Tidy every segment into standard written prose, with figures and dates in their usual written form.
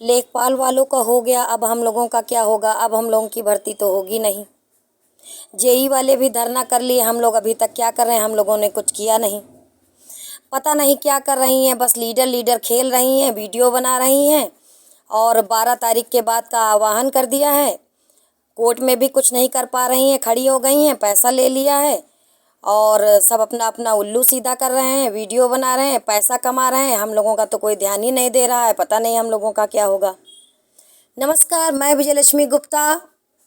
लेखपाल वालों का हो गया, अब हम लोगों का क्या होगा। अब हम लोगों की भर्ती तो होगी नहीं। जेई वाले भी धरना कर लिए, हम लोग अभी तक क्या कर रहे हैं, हम लोगों ने कुछ किया नहीं। पता नहीं क्या कर रही हैं, बस लीडर लीडर खेल रही हैं, वीडियो बना रही हैं और 12 तारीख के बाद का आह्वान कर दिया है। कोर्ट में भी कुछ नहीं कर पा रही हैं, खड़ी हो गई हैं, पैसा ले लिया है और सब अपना अपना उल्लू सीधा कर रहे हैं, वीडियो बना रहे हैं, पैसा कमा रहे हैं। हम लोगों का तो कोई ध्यान ही नहीं दे रहा है, पता नहीं हम लोगों का क्या होगा। नमस्कार, मैं विजयलक्ष्मी गुप्ता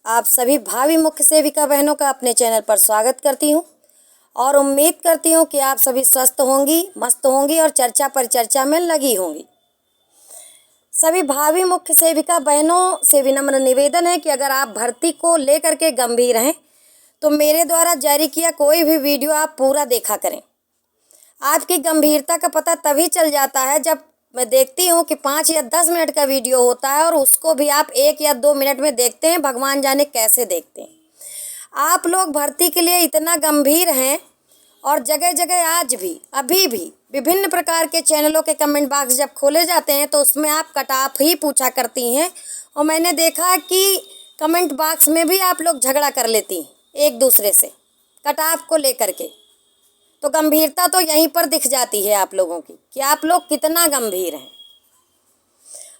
आप सभी भावी मुख्य सेविका बहनों का अपने चैनल पर स्वागत करती हूं और उम्मीद करती हूं कि आप सभी स्वस्थ होंगी, मस्त होंगी और चर्चा पर चर्चा में लगी होंगी। सभी भावी मुख्य सेविका बहनों से विनम्र निवेदन है कि अगर आप भर्ती को लेकर के गंभीर हैं तो मेरे द्वारा जारी किया कोई भी वीडियो आप पूरा देखा करें। आपकी गंभीरता का पता तभी चल जाता है जब मैं देखती हूँ कि 5 या 10 मिनट का वीडियो होता है और उसको भी आप 1 या 2 मिनट में देखते हैं, भगवान जाने कैसे देखते हैं। आप लोग भर्ती के लिए इतना गंभीर हैं और जगह जगह आज भी अभी भी विभिन्न प्रकार के चैनलों के कमेंट बॉक्स जब खोले जाते हैं तो उसमें आप कट ऑफ ही पूछा करती हैं और मैंने देखा कि कमेंट बॉक्स में भी आप लोग झगड़ा कर लेती हैं एक दूसरे से कट ऑफ को लेकर के। तो गंभीरता तो यहीं पर दिख जाती है आप लोगों की कि आप लोग कितना गंभीर हैं।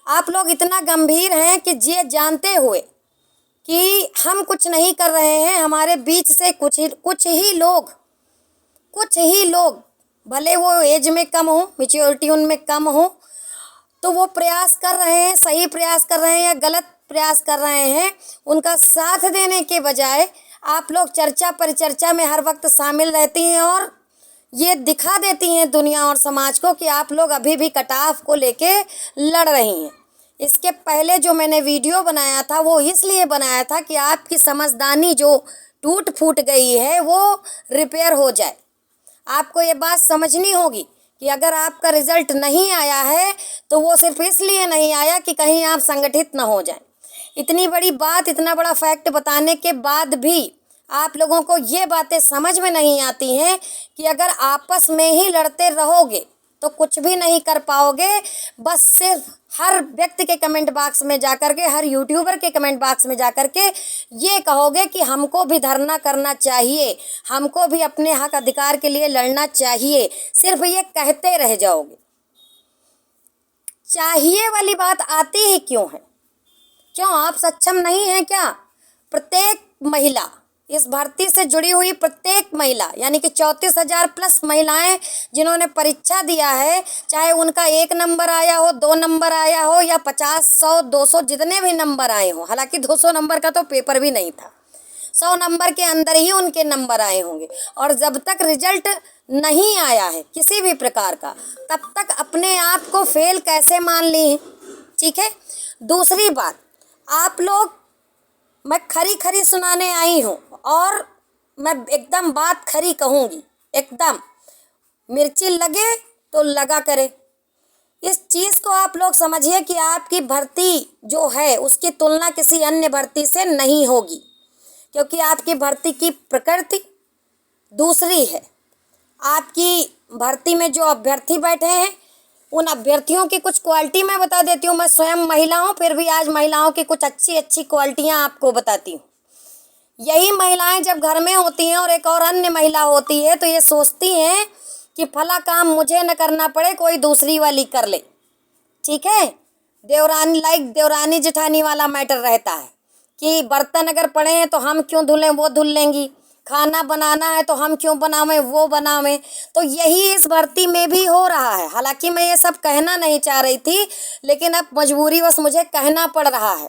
आप लोग इतना गंभीर हैं कि ये जानते हुए कि हम कुछ नहीं कर रहे हैं, हमारे बीच से कुछ ही लोग भले वो एज में कम हो, मैच्योरिटी उनमें कम हो, तो वो प्रयास कर रहे हैं, सही प्रयास कर रहे हैं या गलत प्रयास कर रहे हैं, उनका साथ देने के बजाय आप लोग चर्चा परिचर्चा में हर वक्त शामिल रहती हैं और ये दिखा देती हैं दुनिया और समाज को कि आप लोग अभी भी कट ऑफ को लेके लड़ रही हैं। इसके पहले जो मैंने वीडियो बनाया था वो इसलिए बनाया था कि आपकी समझदारी जो टूट फूट गई है वो रिपेयर हो जाए। आपको ये बात समझनी होगी कि अगर आपका रिजल्ट नहीं आया है तो वो सिर्फ इसलिए नहीं आया कि कहीं आप संगठित न हो जाएं। इतनी बड़ी बात, इतना बड़ा फैक्ट बताने के बाद भी आप लोगों को ये बातें समझ में नहीं आती हैं कि अगर आपस में ही लड़ते रहोगे तो कुछ भी नहीं कर पाओगे। बस सिर्फ हर व्यक्ति के कमेंट बॉक्स में जाकर के, हर यूट्यूबर के कमेंट बॉक्स में जाकर के ये कहोगे कि हमको भी धरना करना चाहिए, हमको भी अपने हक अधिकार के लिए लड़ना चाहिए। सिर्फ ये कहते रह जाओगे। चाहिए वाली बात आती ही क्यों है? क्यों आप सक्षम नहीं हैं क्या? प्रत्येक महिला, इस भर्ती से जुड़ी हुई प्रत्येक महिला यानी कि 34,000 प्लस महिलाएं जिन्होंने परीक्षा दिया है, चाहे उनका 1 नंबर आया हो, 2 नंबर आया हो या 50, 100, 200 जितने भी नंबर आए हों, हालांकि 200 नंबर का तो पेपर भी नहीं था, 100 नंबर के अंदर ही उनके नंबर आए होंगे। और जब तक रिजल्ट नहीं आया है किसी भी प्रकार का, तब तक अपने आप को फेल कैसे मान ली? ठीक है। दूसरी बात, आप लोग, मैं खरी सुनाने आई हूँ और मैं एकदम बात खरी कहूँगी, एकदम मिर्ची लगे तो लगा करे। इस चीज़ को आप लोग समझिए कि आपकी भर्ती जो है उसकी तुलना किसी अन्य भर्ती से नहीं होगी, क्योंकि आपकी भर्ती की प्रकृति दूसरी है। आपकी भर्ती में जो अभ्यर्थी बैठे हैं उन अभ्यर्थियों की कुछ क्वालिटी मैं बता देती हूँ। मैं स्वयं महिला हूँ, फिर भी आज महिलाओं की कुछ अच्छी क्वालिटियाँ आपको बताती हूँ। यही महिलाएं जब घर में होती हैं और एक और अन्य महिला होती है तो ये सोचती हैं कि फला काम मुझे न करना पड़े, कोई दूसरी वाली कर ले। ठीक है। देवरानी जेठानी वाला मैटर रहता है कि बर्तन अगर पड़े हैं तो हम क्यों धुलें, वो धुल लेंगी। खाना बनाना है तो हम क्यों बनावें, वो बनावें। तो यही इस भर्ती में भी हो रहा है। हालांकि मैं ये सब कहना नहीं चाह रही थी, लेकिन अब मजबूरीवश मुझे कहना पड़ रहा है।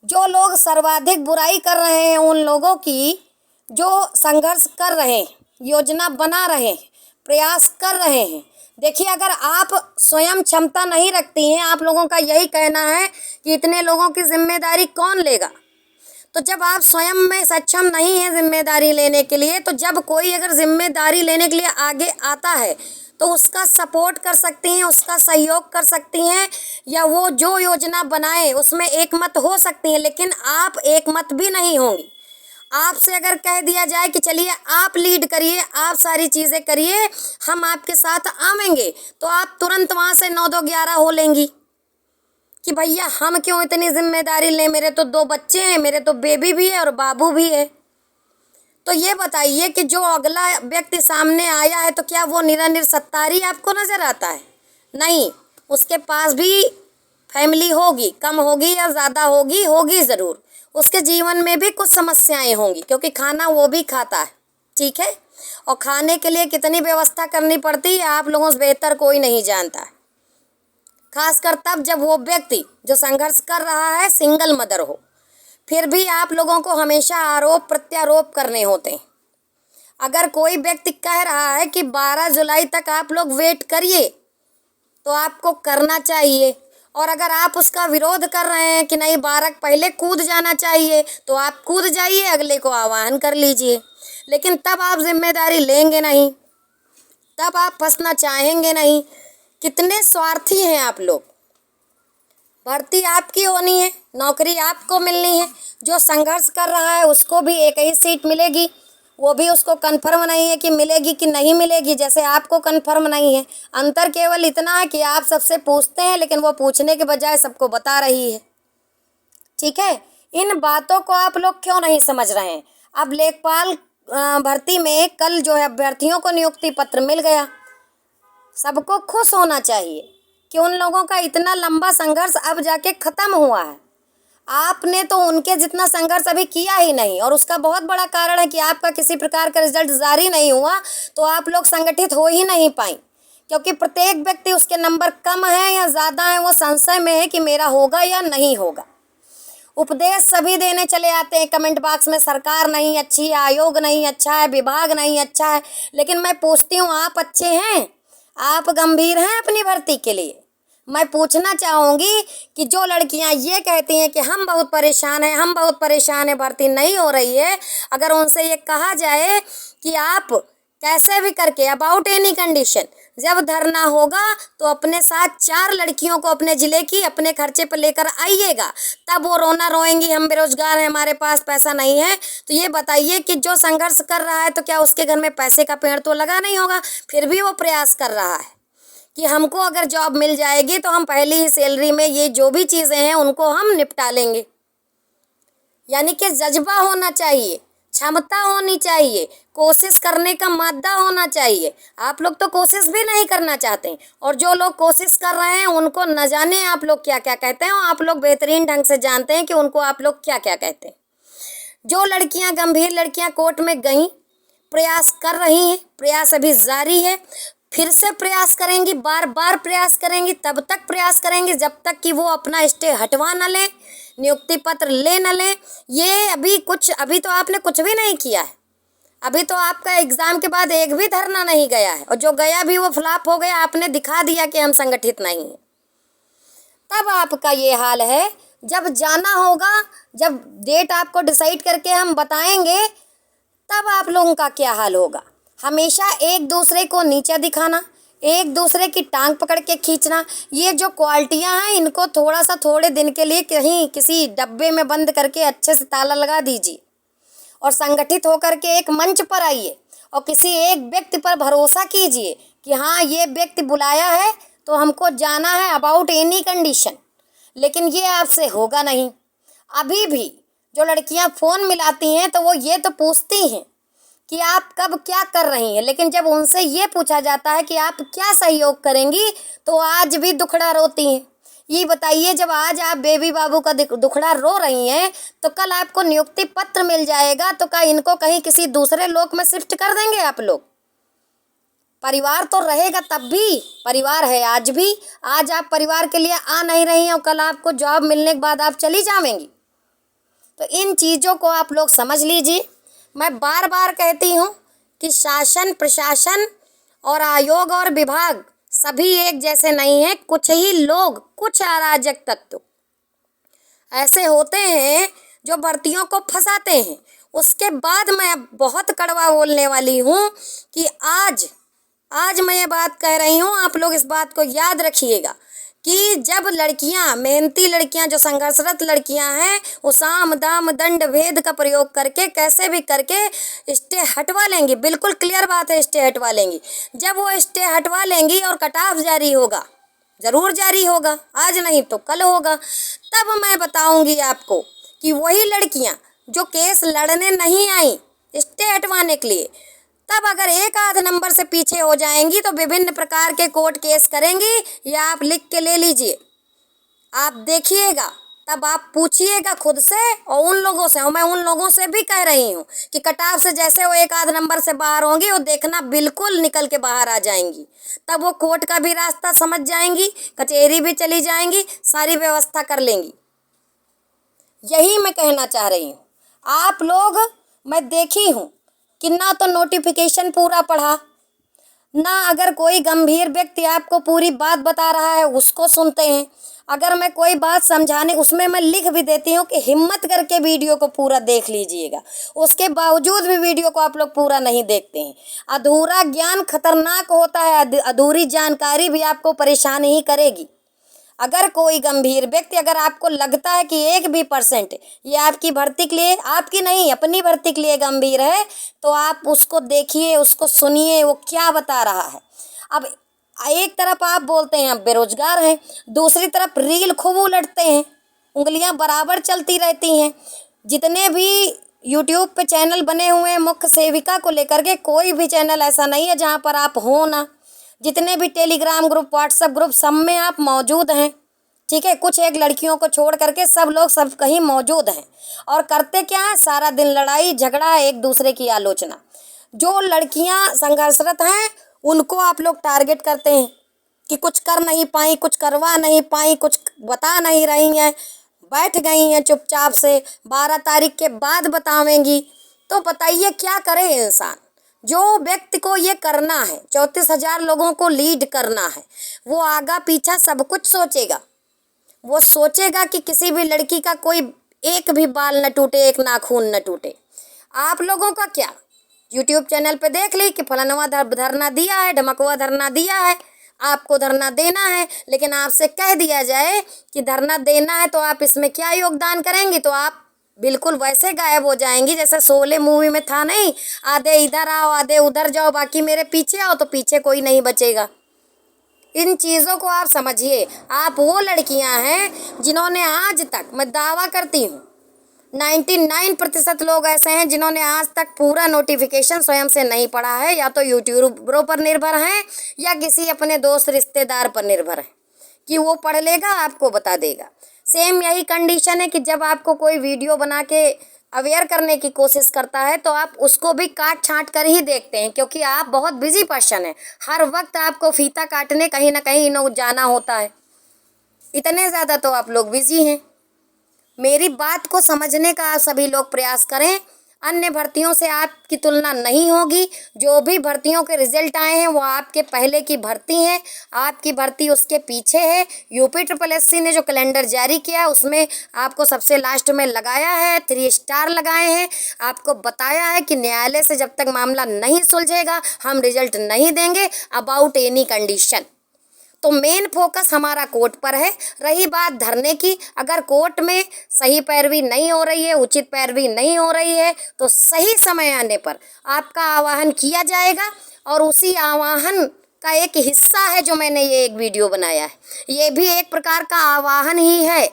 जो लोग सर्वाधिक बुराई कर रहे हैं उन लोगों की, जो संघर्ष कर रहे हैं, योजना बना रहे हैं, प्रयास कर रहे हैं। देखिए, अगर आप स्वयं क्षमता नहीं रखती हैं, आप लोगों का यही कहना है कि इतने लोगों की जिम्मेदारी कौन लेगा। तो जब आप स्वयं में सक्षम नहीं हैं जिम्मेदारी लेने के लिए, तो जब कोई अगर जिम्मेदारी लेने के लिए आगे आता है तो उसका सपोर्ट कर सकती हैं, उसका सहयोग कर सकती हैं, या वो जो योजना बनाए उसमें एक मत हो सकती हैं। लेकिन आप एक मत भी नहीं होंगी। आपसे अगर कह दिया जाए कि चलिए आप लीड करिए, आप सारी चीज़ें करिए, हम आपके साथ आवेंगे, तो आप तुरंत वहाँ से 9 2 11 हो लेंगी। कि भैया हम क्यों इतनी जिम्मेदारी लें, मेरे तो 2 बच्चे हैं, मेरे तो बेबी भी है और बाबू भी है। तो ये बताइए कि जो अगला व्यक्ति सामने आया है तो क्या वो निरानिर सत्तारी आपको नजर आता है? नहीं, उसके पास भी फैमिली होगी, कम होगी या ज़्यादा होगी, होगी ज़रूर। उसके जीवन में भी कुछ समस्याएं होंगी, क्योंकि खाना वो भी खाता है, ठीक है। और खाने के लिए कितनी व्यवस्था करनी पड़ती है आप लोगों से बेहतर कोई नहीं जानता है। खासकर तब जब वो व्यक्ति जो संघर्ष कर रहा है सिंगल मदर हो, फिर भी आप लोगों को हमेशा आरोप प्रत्यारोप करने होते हैं। अगर कोई व्यक्ति कह रहा है कि 12 जुलाई तक आप लोग वेट करिए, तो आपको करना चाहिए। और अगर आप उसका विरोध कर रहे हैं कि नहीं 12 पहले कूद जाना चाहिए, तो आप कूद जाइए, अगले को आह्वान कर लीजिए। लेकिन तब आप जिम्मेदारी लेंगे नहीं, तब आप फंसना चाहेंगे नहीं। कितने स्वार्थी हैं आप लोग। भर्ती आपकी होनी है, नौकरी आपको मिलनी है। जो संघर्ष कर रहा है उसको भी एक ही सीट मिलेगी, वो भी उसको कन्फर्म नहीं है कि मिलेगी कि नहीं मिलेगी, जैसे आपको कन्फर्म नहीं है। अंतर केवल इतना है कि आप सबसे पूछते हैं, लेकिन वो पूछने के बजाय सबको बता रही है, ठीक है। इन बातों को आप लोग क्यों नहीं समझ रहे हैं? अब लेखपाल भर्ती में कल जो है अभ्यर्थियों को नियुक्ति पत्र मिल गया। सबको खुश होना चाहिए कि उन लोगों का इतना लंबा संघर्ष अब जाके ख़त्म हुआ है। आपने तो उनके जितना संघर्ष अभी किया ही नहीं, और उसका बहुत बड़ा कारण है कि आपका किसी प्रकार का रिजल्ट जारी नहीं हुआ, तो आप लोग संगठित हो ही नहीं पाई। क्योंकि प्रत्येक व्यक्ति उसके नंबर कम है या ज़्यादा है, वो संशय में है कि मेरा होगा या नहीं होगा। उपदेश सभी देने चले आते हैं कमेंट बॉक्स में, सरकार नहीं अच्छी है, आयोग नहीं अच्छा है, विभाग नहीं अच्छा है। लेकिन मैं पूछती हूँ, आप अच्छे हैं? आप गंभीर हैं अपनी भर्ती के लिए? मैं पूछना चाहूँगी कि जो लड़कियां ये कहती हैं कि हम बहुत परेशान हैं, हम बहुत परेशान हैं, भर्ती नहीं हो रही है, अगर उनसे ये कहा जाए कि आप कैसे भी करके अबाउट एनी कंडीशन जब धरना होगा तो अपने साथ 4 लड़कियों को अपने ज़िले की अपने खर्चे पर लेकर आइएगा, तब वो रोना रोएंगी हम बेरोजगार हैं, हमारे पास पैसा नहीं है। तो ये बताइए कि जो संघर्ष कर रहा है तो क्या उसके घर में पैसे का पेड़ तो लगा नहीं होगा? फिर भी वो प्रयास कर रहा है कि हमको अगर जॉब मिल जाएगी तो हम पहली ही सैलरी में ये जो भी चीज़ें हैं उनको हम निपटा लेंगे। यानी कि जज्बा होना चाहिए, क्षमता होनी चाहिए, कोशिश करने का मादा होना चाहिए। आप लोग तो कोशिश भी नहीं करना चाहते, और जो लोग कोशिश कर रहे हैं उनको न जाने आप लोग क्या क्या कहते हैं, और आप लोग बेहतरीन ढंग से जानते हैं कि उनको आप लोग क्या क्या कहते हैं। जो लड़कियां गंभीर लड़कियां कोर्ट में गईं, प्रयास कर रही हैं, प्रयास अभी जारी है, फिर से प्रयास करेंगी, बार बार प्रयास करेंगी, तब तक प्रयास करेंगी जब तक कि वो अपना स्टे हटवा न लें, नियुक्ति पत्र ले न लें। ये अभी तो आपने कुछ भी नहीं किया है। अभी तो आपका एग्ज़ाम के बाद एक भी धरना नहीं गया है, और जो गया भी वो फ्लॉप हो गया। आपने दिखा दिया कि हम संगठित नहीं हैं। तब आपका ये हाल है। जब जाना होगा, जब डेट आपको डिसाइड करके हम बताएंगे, तब आप लोगों का क्या हाल होगा। हमेशा एक दूसरे को नीचा दिखाना, एक दूसरे की टांग पकड़ के खींचना, ये जो क्वालिटियां हैं इनको थोड़ा सा थोड़े दिन के लिए कहीं किसी डब्बे में बंद करके अच्छे से ताला लगा दीजिए, और संगठित होकर के एक मंच पर आइए, और किसी एक व्यक्ति पर भरोसा कीजिए कि हाँ ये व्यक्ति बुलाया है तो हमको जाना है अबाउट एनी कंडीशन। लेकिन ये आपसे होगा नहीं। अभी भी जो लड़कियां फ़ोन मिलाती हैं तो वो ये तो पूछती हैं कि आप कब क्या कर रही हैं, लेकिन जब उनसे ये पूछा जाता है कि आप क्या सहयोग करेंगी, तो आज भी दुखड़ा रोती हैं। ये बताइए, जब आज आप बेबी बाबू का दुखड़ा रो रही हैं, तो कल आपको नियुक्ति पत्र मिल जाएगा, तो क्या इनको कहीं किसी दूसरे लोक में शिफ्ट कर देंगे आप लोग? परिवार तो रहेगा, तब भी परिवार है आज भी। आज आप परिवार के लिए आ नहीं रही हैं, और कल आपको जॉब मिलने के बाद आप चली जाएंगी। तो इन चीज़ों को आप लोग समझ लीजिए। मैं बार बार कहती हूँ कि शासन, प्रशासन और आयोग और विभाग सभी एक जैसे नहीं हैं। कुछ ही लोग, कुछ अराजक तत्व ऐसे होते हैं जो भर्तियों को फंसाते हैं। उसके बाद मैं अब बहुत कड़वा बोलने वाली हूँ कि आज मैं ये बात कह रही हूँ, आप लोग इस बात को याद रखिएगा कि जब लड़कियां, मेहनती लड़कियां, जो संघर्षरत लड़कियां हैं, वो साम दाम दंड भेद का प्रयोग करके कैसे भी करके स्टे हटवा लेंगी। बिल्कुल क्लियर बात है, स्टे हटवा लेंगी। जब वो स्टे हटवा लेंगी और कट ऑफ जारी होगा, ज़रूर जारी होगा, आज नहीं तो कल होगा। तब मैं बताऊंगी आपको कि वही लड़कियां जो केस लड़ने नहीं आई स्टे हटवाने के लिए, तब अगर एक आध नंबर से पीछे हो जाएंगी तो विभिन्न प्रकार के कोर्ट केस करेंगी। या आप लिख के ले लीजिए, आप देखिएगा, तब आप पूछिएगा खुद से और उन लोगों से, और मैं उन लोगों से भी कह रही हूँ कि कटाव से जैसे वो एक आध नंबर से बाहर होंगी, वो देखना बिल्कुल निकल के बाहर आ जाएंगी। तब वो कोर्ट का भी रास्ता समझ जाएंगी, कचहरी भी चली जाएंगी, सारी व्यवस्था कर लेंगी। यही मैं कहना चाह रही हूँ। आप लोग, मैं देखी हूँ कि ना तो नोटिफिकेशन पूरा पढ़ा, ना अगर कोई गंभीर व्यक्ति आपको पूरी बात बता रहा है उसको सुनते हैं। अगर मैं कोई बात समझाने, उसमें मैं लिख भी देती हूँ कि हिम्मत करके वीडियो को पूरा देख लीजिएगा, उसके बावजूद भी वीडियो को आप लोग पूरा नहीं देखते हैं। अधूरा ज्ञान खतरनाक होता है, अधूरी जानकारी भी आपको परेशान ही करेगी। अगर कोई गंभीर व्यक्ति, अगर आपको लगता है कि 1% ये आपकी भर्ती के लिए, आपकी नहीं अपनी भर्ती के लिए गंभीर है, तो आप उसको देखिए, उसको सुनिए वो क्या बता रहा है। अब एक तरफ आप बोलते हैं आप बेरोजगार हैं, दूसरी तरफ रील खूब उलटते हैं, उंगलियां बराबर चलती रहती हैं। जितने भी यूट्यूब पे चैनल बने हुए हैं मुख्य सेविका को लेकर के, कोई भी चैनल ऐसा नहीं है जहाँ पर आप हो ना। जितने भी टेलीग्राम ग्रुप, व्हाट्सएप ग्रुप, सब में आप मौजूद हैं, ठीक है। कुछ एक लड़कियों को छोड़ करके सब लोग सब कहीं मौजूद हैं। और करते क्या है, सारा दिन लड़ाई झगड़ा, एक दूसरे की आलोचना। जो लड़कियां संघर्षरत हैं उनको आप लोग टारगेट करते हैं कि कुछ कर नहीं पाई, कुछ करवा नहीं पाई, कुछ बता नहीं रही हैं, बैठ गई हैं चुपचाप से, 12 तारीख के बाद बतावेंगी। तो बताइए क्या करे इंसान। जो व्यक्ति को ये करना है, 34,000 लोगों को लीड करना है, वो आगा पीछा सब कुछ सोचेगा। वो सोचेगा कि किसी भी लड़की का कोई एक भी बाल न टूटे, एक नाखून न टूटे। आप लोगों का क्या, यूट्यूब चैनल पे देख ली कि फलानवा धरना दिया है, ढमकवा धरना दिया है, आपको धरना देना है, लेकिन आपसे कह दिया जाए कि धरना देना है तो आप इसमें क्या योगदान करेंगी, तो आप बिल्कुल वैसे गायब हो जाएंगी जैसे शोले मूवी में था नहीं, आधे इधर आओ आधे उधर जाओ, बाकी मेरे पीछे आओ, तो पीछे कोई नहीं बचेगा। इन चीज़ों को आप समझिए। आप वो लड़कियां हैं जिन्होंने आज तक, मैं दावा करती हूँ 99% लोग ऐसे हैं जिन्होंने आज तक पूरा नोटिफिकेशन स्वयं से नहीं पढ़ा है, या तो यूट्यूबरों पर निर्भर हैं या किसी अपने दोस्त रिश्तेदार पर निर्भर है कि वो पढ़ लेगा आपको बता देगा। सेम यही कंडीशन है कि जब आपको कोई वीडियो बना के अवेयर करने की कोशिश करता है तो आप उसको भी काट छाँट कर ही देखते हैं, क्योंकि आप बहुत बिजी पर्सन हैं। हर वक्त आपको फीता काटने कहीं ना कहीं जाना होता है, इतने ज़्यादा तो आप लोग बिजी हैं। मेरी बात को समझने का आप सभी लोग प्रयास करें। अन्य भर्तियों से आपकी तुलना नहीं होगी। जो भी भर्तियों के रिजल्ट आए हैं वो आपके पहले की भर्ती हैं, आपकी भर्ती उसके पीछे है। UPSSC ने जो कैलेंडर जारी किया है उसमें आपको सबसे लास्ट में लगाया है, 3 स्टार लगाए हैं। आपको बताया है कि न्यायालय से जब तक मामला नहीं सुलझेगा हम रिजल्ट नहीं देंगे अबाउट एनी कंडीशन। तो मेन फोकस हमारा कोर्ट पर है। रही बात धरने की, अगर कोर्ट में सही पैरवी नहीं हो रही है, उचित पैरवी नहीं हो रही है, तो सही समय आने पर आपका आह्वान किया जाएगा। और उसी आह्वान का एक हिस्सा है जो मैंने ये एक वीडियो बनाया है, ये भी एक प्रकार का आह्वान ही है।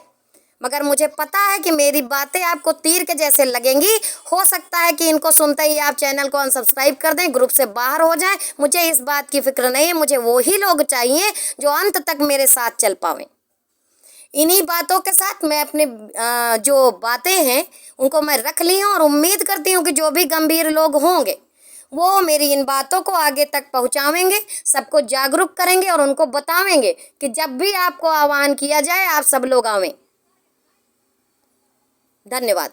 मगर मुझे पता है कि मेरी बातें आपको तीर के जैसे लगेंगी। हो सकता है कि इनको सुनते ही आप चैनल को अनसब्सक्राइब कर दें, ग्रुप से बाहर हो जाएं। मुझे इस बात की फिक्र नहीं है, मुझे वो ही लोग चाहिए जो अंत तक मेरे साथ चल पावें। इन्हीं बातों के साथ मैं अपने जो बातें हैं उनको मैं रख ली हूँ और उम्मीद करती हूँ कि जो भी गंभीर लोग होंगे वो मेरी इन बातों को आगे तक पहुँचावेंगे, सबको जागरूक करेंगे और उनको बतावेंगे कि जब भी आपको आह्वान किया जाए आप सब लोग आवें। धन्यवाद।